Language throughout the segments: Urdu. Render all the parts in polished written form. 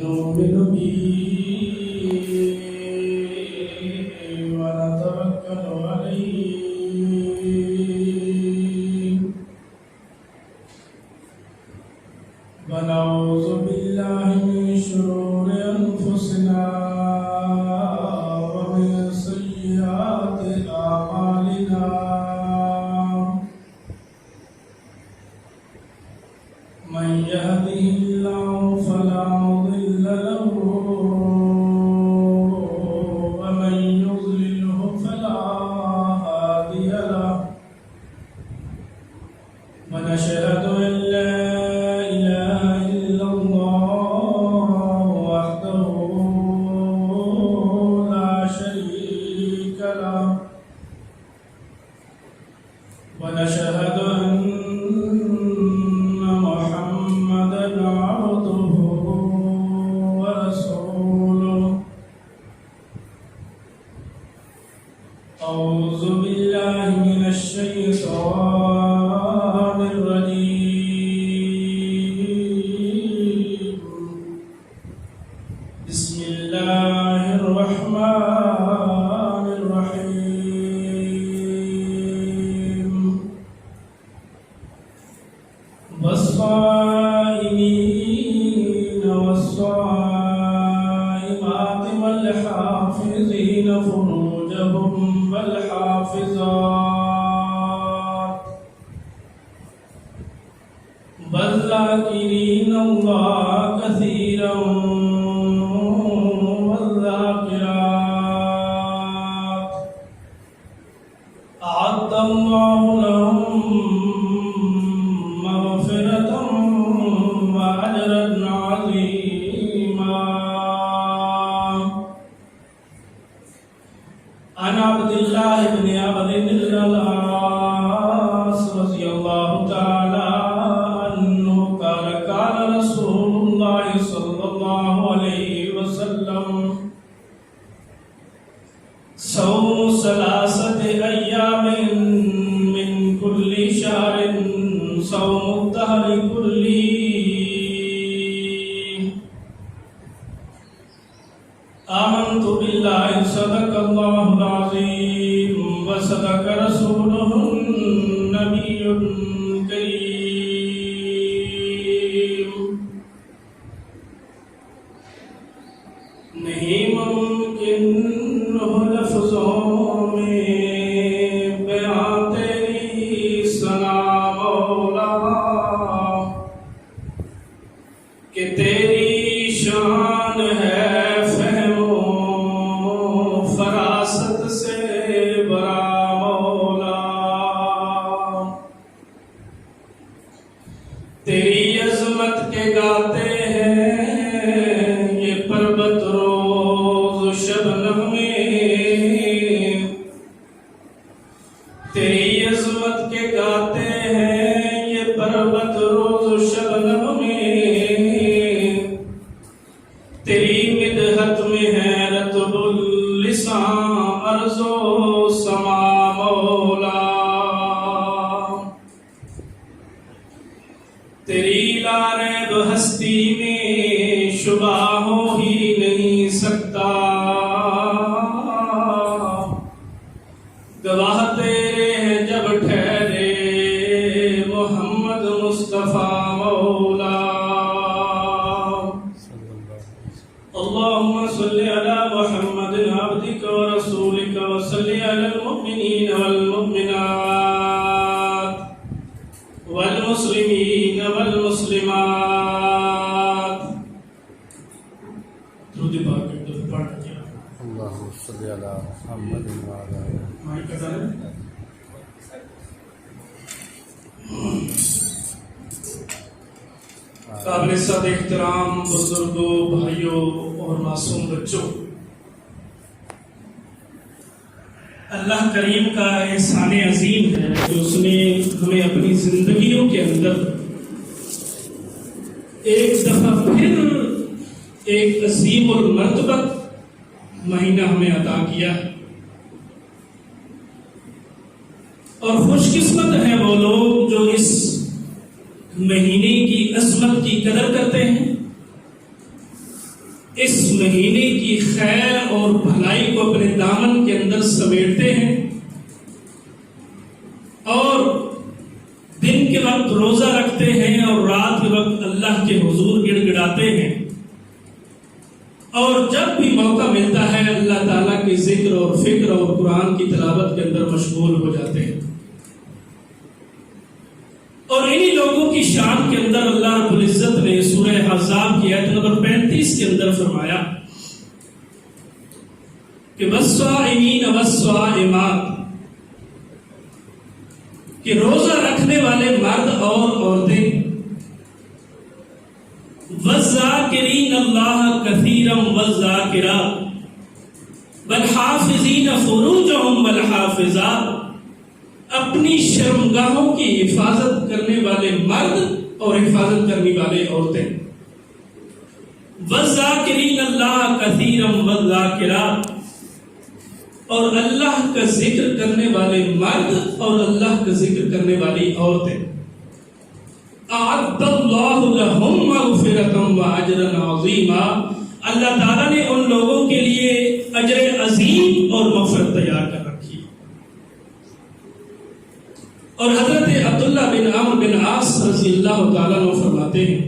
نؤمن به ونتوكل عليه ونعوذ بالله من شرور أنفسنا ومن سيئات أعمالنا من يهده الله فلا مضل له ومن يضلله فلا هادي له ونشهد أن لا إله إلا الله وحده لا شريك له ونشهد أن محمدا عبده ورسوله أعوذ بالله من الشيطان الرجيم بسم الله الرحمن الرحيم والصائمين والصائمات والحافظين فروجهم والحافظات والذاكرين الله كثيرا والذاكرات أعد الله لهم مغفرة وأجرا عظيما. عن عبد الله بن عمرو بن العاص رضي الله تعالى عنه قال قال رسول الله صلى الله عليه وسلم صوم ثلاثة أيام من كل شهر صوم الدهر كله. آمنت بالله صدق الله العظيم وصدق رسوله النبي الكريم. نہیں ممکن لفظوں میں بیان تیری ثنا مولا کہ تیری شان ہے فہم و فراست سے برا مولا. تیری عظمت کے گاتے ہیں یہ پربت روز شبنم میں. تیری عظمت کے گاتے ہیں یہ پربت روز شبنم میں. تیری مدحت میں ہے رطب اللسان ارض و سما مولا. تیری لاریب ہستی میں شبہ ہو ہی نہیں سکتا. گواہ تیرے ہیں جب ٹھہرے محمد مصطفیٰ مولا. اللهم صل على محمد عبدك ورسولك وصل على المؤمنين والمؤمنات والمسلمين والمسلمات. درود پاک ایک دفعہ پڑھ دیا. اللهم صل على محمد وعلى مائک کا ہے. قابل صد احترام بزرگوں، بھائیوں اور معصوم بچوں، اللہ کریم کا احسان عظیم ہے کہ اس نے ہمیں اپنی زندگیوں کے اندر ایک دفعہ پھر ایک عظیم المرتبت مہینہ ہمیں عطا کیا. اور خوش قسمت ہیں وہ لوگ جو اس مہینے کی عظمت کی قدر کرتے ہیں اس مہینے کی خیر اور بھلائی کو اپنے دامن کے اندر سمیٹتے ہیں اور دن کے وقت روزہ رکھتے ہیں اور رات کے وقت اللہ کے حضور گڑ گڑاتے ہیں، اور جب بھی موقع ملتا ہے اللہ تعالیٰ کے ذکر اور فکر اور قرآن کی تلاوت کے اندر مشغول ہو جاتے ہیں۔ اور انہی لوگوں کی شان کے اندر اللہ رب العزت نے سورہ احزاب کی آیت نمبر 35 کے اندر فرمایا کہ والصائمین والصائمات، کہ روزہ رکھنے والے مرد اور عورتیں، والذاکرین اللہ کثیرا والذاکرات، والحافظین فروجہم والحافظات، اپنی شرمگاہوں کی حفاظت کرنے والے مرد اور حفاظت کرنے والے عورتیں، والذاکرین اللہ کثیرا والذاکرات، اور اللہ کا ذکر کرنے والے مرد اور اللہ کا ذکر کرنے والی عورتیں، اعد اللہ لہم مغفرۃ واجرا عظیما، اللہ تعالیٰ نے ان لوگوں کے لیے اجر عظیم اور مغفرت تیار کر رکھی۔ اور حضرت عبداللہ بن عمرو بن عاص رضی اللہ تعالیٰ عنہ فرماتے ہیں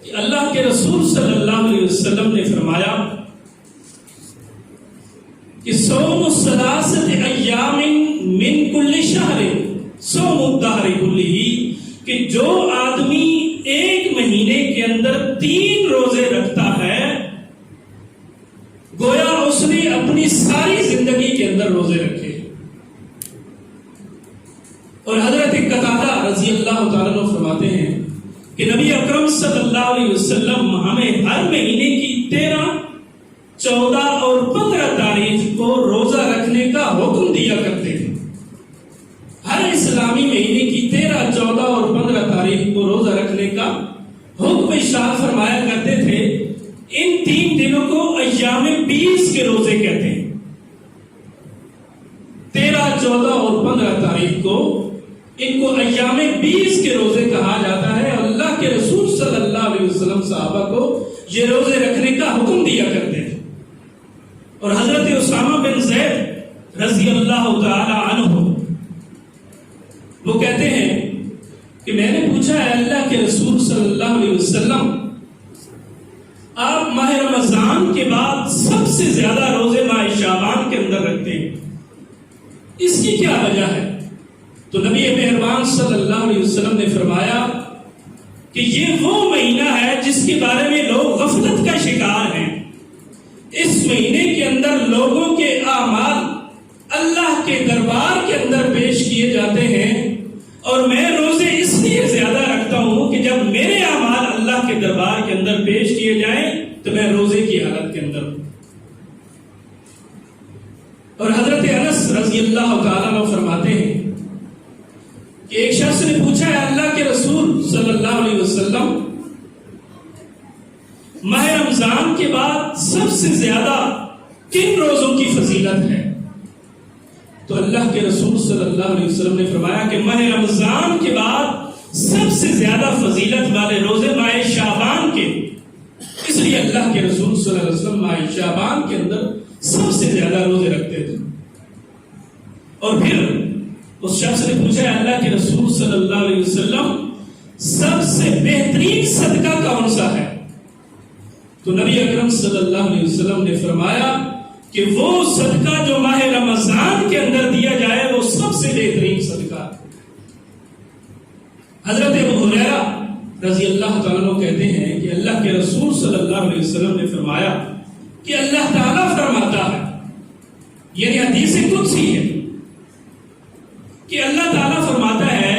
کہ اللہ کے رسول صلی اللہ علیہ وسلم نے فرمایا کہ صوم الثلاثۃ ایام من کل شہر صوم الدہر کلہ، کہ جو آدمی ایک مہینے کے اندر 3 روزے رکھتا ہے گویا اس نے اپنی ساری زندگی کے اندر روزے رکھے۔ اور حضرت قتادہ رضی اللہ تعالیٰ عنہ فرماتے ہیں کہ نبی اکرم صلی اللہ علیہ وسلم ہمیں ہر مہینے کی 13، 14 اور 15 تاریخ کو روزہ رکھنے کا حکم دیا کرتے تھے۔ ہر اسلامی مہینے کی 13، 14 اور 15 تاریخ کو روزہ رکھنے کا حکم ارشاد فرمایا کرتے تھے۔ ان 3 دنوں کو ایام 20 کے روزے کہتے ہیں۔ 13، 14 اور 15 تاریخ کو ان کو ایام 20 کے روزے کہا جاتا ہے۔ اللہ کے رسول صلی اللہ علیہ وسلم صحابہ کو یہ روزے رکھنے کا حکم دیا کرتے تھے۔ اور حضرت اسامہ بن زید رضی اللہ تعالی عنہ وہ کہتے ہیں کہ میں نے پوچھا ہے اللہ کے رسول صلی اللہ علیہ وسلم، آپ ماہ رمضان کے بعد سب سے زیادہ روزے ماہ شعبان کے اندر رکھتے ہیں، اس کی کیا وجہ ہے؟ تو نبی مہربان صلی اللہ علیہ وسلم نے فرمایا کہ یہ وہ مہینہ ہے جس کے بارے میں لوگ غفلت کا شکار ہیں۔ اس مہینے کے اندر لوگوں کے اعمال اللہ کے دربار کے اندر پیش کیے جاتے ہیں، اور میں روزے اس لیے زیادہ رکھتا ہوں کہ جب میرے اعمال اللہ کے دربار کے اندر پیش کیے جائیں تو میں روزے کی حالت کے اندر ہوں۔ اور حضرت انس رضی اللہ تعالیٰ عنہ فرماتے ہیں کہ ایک شخص نے پوچھا ہے اللہ کے رسول صلی اللہ علیہ وسلم، ماہ رمضان کے بعد سب سے زیادہ کن روزوں کی فضیلت ہے؟ تو اللہ کے رسول صلی اللہ علیہ وسلم نے فرمایا کہ ماہ رمضان کے بعد سب سے زیادہ فضیلت والے روزے ماہ شعبان کے، اس لیے اللہ کے رسول صلی اللہ علیہ وسلم ماہ شعبان کے اندر سب سے زیادہ روزے رکھتے تھے۔ اور پھر اس شخص نے پوچھا ہے اللہ کے رسول صلی اللہ علیہ وسلم، سب سے بہترین صدقہ کون سا ہے؟ تو نبی اکرم صلی اللہ علیہ وسلم نے فرمایا کہ وہ صدقہ جو ماہ رمضان کے اندر دیا جائے وہ سب سے بہترین صدقہ ہے۔ حضرت ابو ہریرہ رضی اللہ تعالیٰ عنہ کہتے ہیں کہ اللہ کے رسول صلی اللہ علیہ وسلم نے فرمایا کہ اللہ تعالیٰ فرماتا ہے، یعنی حدیث قدسی ہے کہ اللہ تعالیٰ فرماتا ہے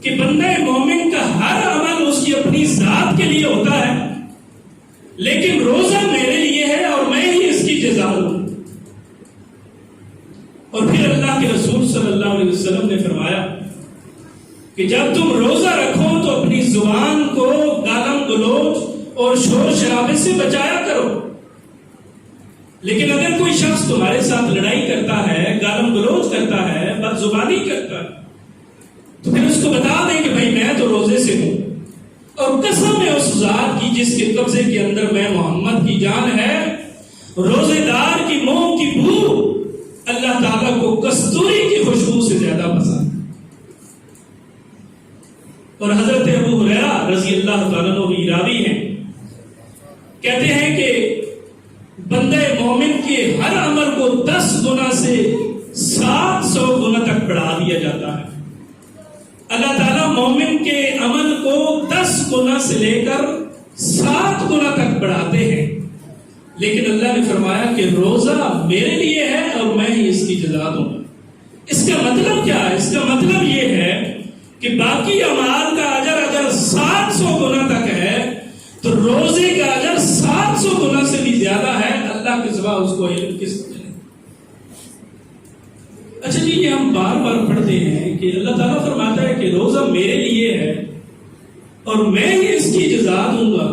کہ بندہ مومن کا ہر عمل اس کی اپنی ذات کے لیے ہوتا ہے، لیکن روزہ میرے لیے ہے اور میں ہی اس کی جزا ہوں۔ اور پھر اللہ کے رسول صلی اللہ علیہ وسلم نے فرمایا کہ جب تم روزہ رکھو تو اپنی زبان کو گالم گلوچ اور شور شرابے سے بچایا کرو، لیکن اگر کوئی شخص تمہارے ساتھ لڑائی کرتا ہے، گالم گلوچ کرتا ہے، بد زبانی کرتا ہے، تو پھر اس کو بتا دیں کہ بھائی میں تو روزے سے ہوں، اور قسم ہے اس ذات کی جس کے قبضے کے اندر میں محمد کی جان ہے، روزے دار کی منہ کی بو اللہ تعالیٰ کو کستوری کی خوشبو سے زیادہ پسند ہے۔ اور حضرت ابو ہریرہ رضی اللہ تعالیٰ عنہ راوی ہیں، کہتے ہیں کہ بندے مومن کے ہر عمل کو 10 گنا سے 700 گنا تک بڑھا دیا جاتا ہے۔ اللہ تعالیٰ مومن کے عمل کو 10 گنا سے لے کر 7 گنا تک بڑھاتے ہیں، لیکن اللہ نے فرمایا کہ روزہ میرے لیے ہے اور میں ہی اس کی جزا دوں گا۔ اس کا مطلب کیا ہے؟ اس کا مطلب یہ ہے کہ باقی اعمال کا اجر اگر 700 گنا تک ہے تو روزے کا اجر 700 گنا سے بھی زیادہ ہے۔ اللہ کے سوا اس کو علم کس نے؟ اچھا جی، یہ ہم بار بار پڑھتے ہیں کہ اللہ تعالیٰ فرماتا ہے کہ روزہ میرے لیے ہے اور میں ہی اس کی جزا دوں گا،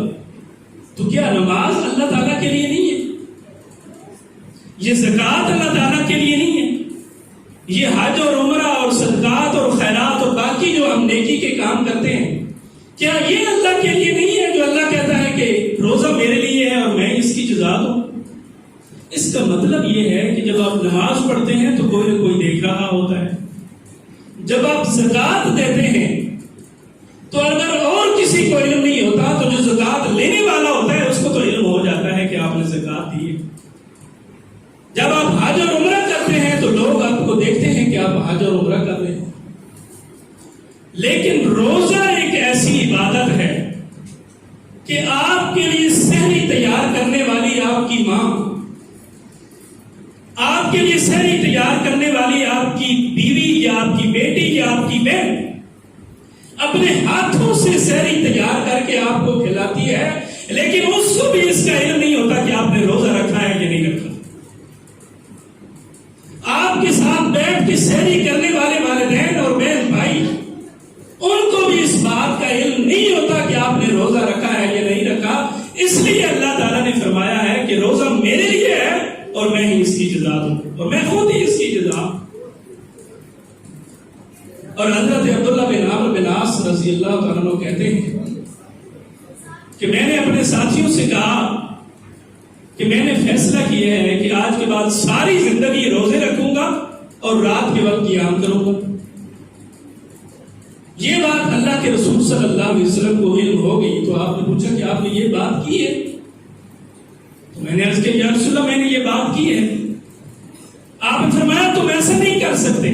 تو کیا نماز اللہ تعالیٰ کے لیے نہیں ہے؟ یہ زکوٰۃ اللہ تعالیٰ کے لیے نہیں ہے؟ یہ حج اور عمرہ اور صدقات اور خیرات اور باقی جو ہم نیکی کے کام کرتے ہیں، کیا یہ اللہ کے لیے نہیں ہے جو اللہ کہتا ہے کہ روزہ میرے لیے ہے اور میں اس کی جزا دوں؟ اس کا مطلب یہ ہے کہ جب آپ نماز پڑھتے ہیں تو کوئی نہ کوئی دیکھ رہا ہوتا ہے، جب آپ زکوٰۃ دیتے ہیں تو اگر اور کسی کو علم نہیں ہوتا تو جو زکوٰۃ لینے والا ہوتا ہے اس کو تو علم ہو جاتا ہے کہ آپ نے زکوٰۃ دی ہے۔ جب آپ حج اور عمرہ کرتے ہیں تو لوگ آپ کو دیکھتے ہیں کہ آپ حج اور عمرہ کر رہے ہیں، لیکن روزہ ایک ایسی عبادت ہے کہ آپ کے لیے سحری تیار کرنے والی آپ کی ماں، آپ کے لیے سحری تیار کرنے والی آپ کی بیوی یا آپ کی بیٹی یا آپ کی بہن اپنے ہاتھوں سے سحری تیار کر کے آپ کو کھلاتی ہے، لیکن اس کو بھی اس کا علم نہیں ہوتا کہ آپ نے روزہ رکھا ہے کہ نہیں رکھا۔ آپ کے ساتھ بیٹھ کے سحری کرنے والے والدین اور بہن بھائی، ان کو بھی اس بات کا علم نہیں ہوتا کہ آپ نے روزہ رکھا ہے یا نہیں رکھا۔ اس لیے اللہ تعالیٰ نے فرمایا ہے کہ روزہ میرے لیے ہے اور میں ہی اس کی جزا دوں، اور میں خود ہی اس کی جزا۔ اور حضرت عبداللہ بن عمرو بن عاص رضی اللہ تعالیٰ عنہ کہتے ہیں کہ میں نے اپنے ساتھیوں سے کہا کہ میں نے فیصلہ کیا ہے کہ آج کے بعد ساری زندگی روزے رکھوں گا اور رات کے وقت قیام کروں گا۔ یہ بات اللہ کے رسول صلی اللہ علیہ وسلم کو علم ہو گئی تو آپ نے پوچھا کہ آپ نے یہ بات کی ہے؟ تو میں نے عرض کیا یا رسول اللہ میں نے یہ بات کی ہے۔ آپ نے فرمایا تم ایسا نہیں کر سکتے،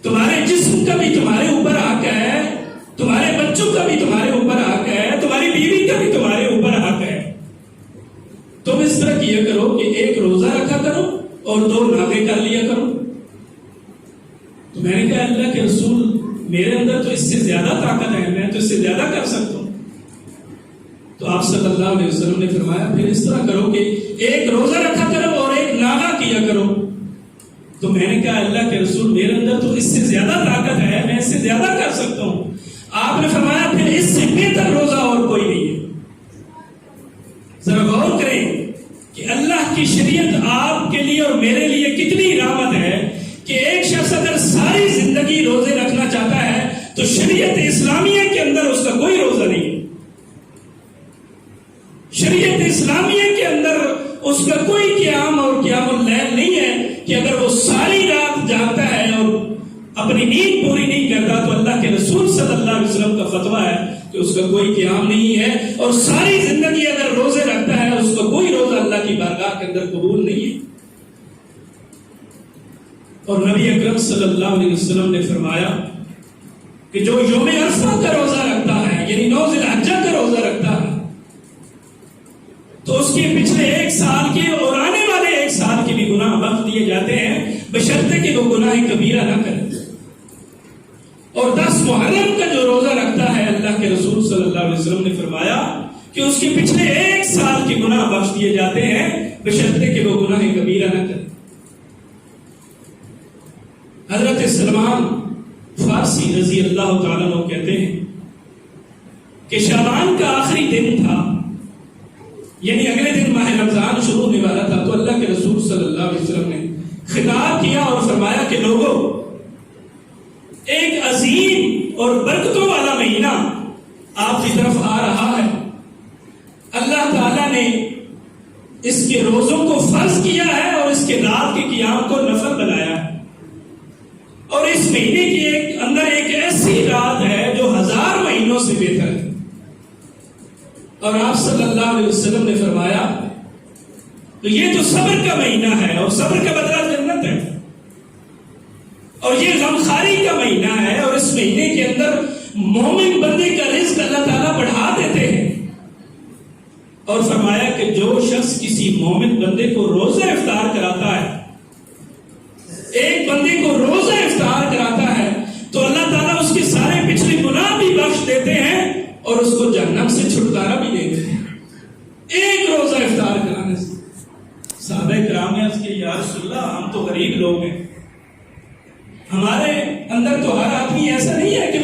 تمہارے جسم کا بھی تمہارے اوپر حق ہے، تمہارے بچوں کا بھی تمہارے اوپر حق ہے، تمہاری بیوی کا بھی تمہارے اوپر حق ہے۔ تم اس طرح کیا کرو کہ ایک روزہ رکھا کرو اور 2 نافلے کر لیا کرو۔ تو میں نے کہا اللہ کے رسول میرے اندر تو اس سے زیادہ طاقت ہے، میں تو اس سے زیادہ کر سکتا ہوں۔ تو آپ صلی اللہ علیہ وسلم نے فرمایا پھر اس طرح کرو کہ ایک روزہ رکھا کرو اور ایک نافلہ کیا کرو۔ تو میں نے کہا اللہ کے رسول میرے اندر تو اس سے زیادہ طاقت ہے، میں اس سے زیادہ کر سکتا ہوں۔ آپ نے فرمایا پھر اس سے بہتر روزہ اور کوئی نہیں ہے۔ ذرا غور کریں کہ اللہ کی شریعت آپ کے لیے اور میرے لیے کتنی رحمت ہے کہ ایک شخص اگر ساری زندگی روزے رکھنا چاہتا ہے تو شریعت اسلامیہ کے اندر اس کا کوئی روزہ نہیں ہے، شریعت اسلامیہ کے اندر اس کا کوئی قیام اور قیام اللیل نہیں ہے کہ اگر وہ ساری رات جاگتا ہے اور اپنی نیند پوری نہیں کرتا تو اللہ کے رسول صلی اللہ علیہ وسلم کا فتویٰ ہے کہ اس کا کوئی قیام نہیں ہے، اور ساری زندگی اگر روزے رکھتا ہے اس کا کوئی روزہ اللہ کی بارگاہ کے اندر قبول نہیں ہے۔ اور نبی اکرم صلی اللہ علیہ وسلم نے فرمایا کہ جو یوم عرفہ کا روزہ رکھتا ہے یعنی 9 ذی الحجہ کا روزہ رکھتا ہے تو اس کے پچھلے 1 سال کے اور آنے والے 1 سال کے بھی گناہ بخش دیے جاتے ہیں بشرطے کہ وہ گناہ کبیرہ نہ کرے۔ اور 10 محرم کا جو روزہ رکھتا ہے اللہ کے رسول صلی اللہ علیہ وسلم نے فرمایا کہ اس کے پچھلے 1 سال کے گناہ بخش دیے جاتے ہیں بشرطے کہ وہ گناہ کبیرہ نہ کرے۔ حضرت سلمان فارسی رضی اللہ تعالیٰ عنہ کہتے ہیں کہ شعبان کا آخری دن تھا، یعنی اگلے دن ماہ رمضان شروع ہونے والا تھا، تو اللہ کے رسول صلی اللہ علیہ وسلم نے خطاب کیا اور فرمایا کہ لوگوں، ایک عظیم اور برکتوں والا مہینہ آپ کی طرف آ رہا ہے. اللہ تعالیٰ نے اس کے روزوں کو فرض کیا ہے اور اس کے رات کے قیام کو نفل بنایا ہے. اور اس مہینے کے اندر ایک ایسی رات ہے جو 1000 مہینوں سے بہتر ہے. اور آپ صلی اللہ علیہ وسلم نے فرمایا تو یہ تو صبر کا مہینہ ہے اور صبر کا بدلہ جنت ہے. اور یہ غمخاری کا مہینہ ہے اور اس مہینے کے اندر مومن بندے کا رزق اللہ تعالیٰ بڑھا دیتے ہیں. اور فرمایا کہ جو شخص کسی مومن بندے کو روزہ افطار کراتا ہے، ایک بندے کو روزہ افطار کراتا ہے تو اللہ تعالیٰ اس کے سارے پچھلے گناہ بھی بخش دیتے ہیں اور اس کو جہنم سے چھٹکارا بھی دے دیتے ہیں ایک روزہ افطار کرانے سے. صحابہ کرام نے عرض کیا یا رسول اللہ ہم تو غریب لوگ ہیں، ہمارے اندر تو ہر آدمی ایسا نہیں ہے کہ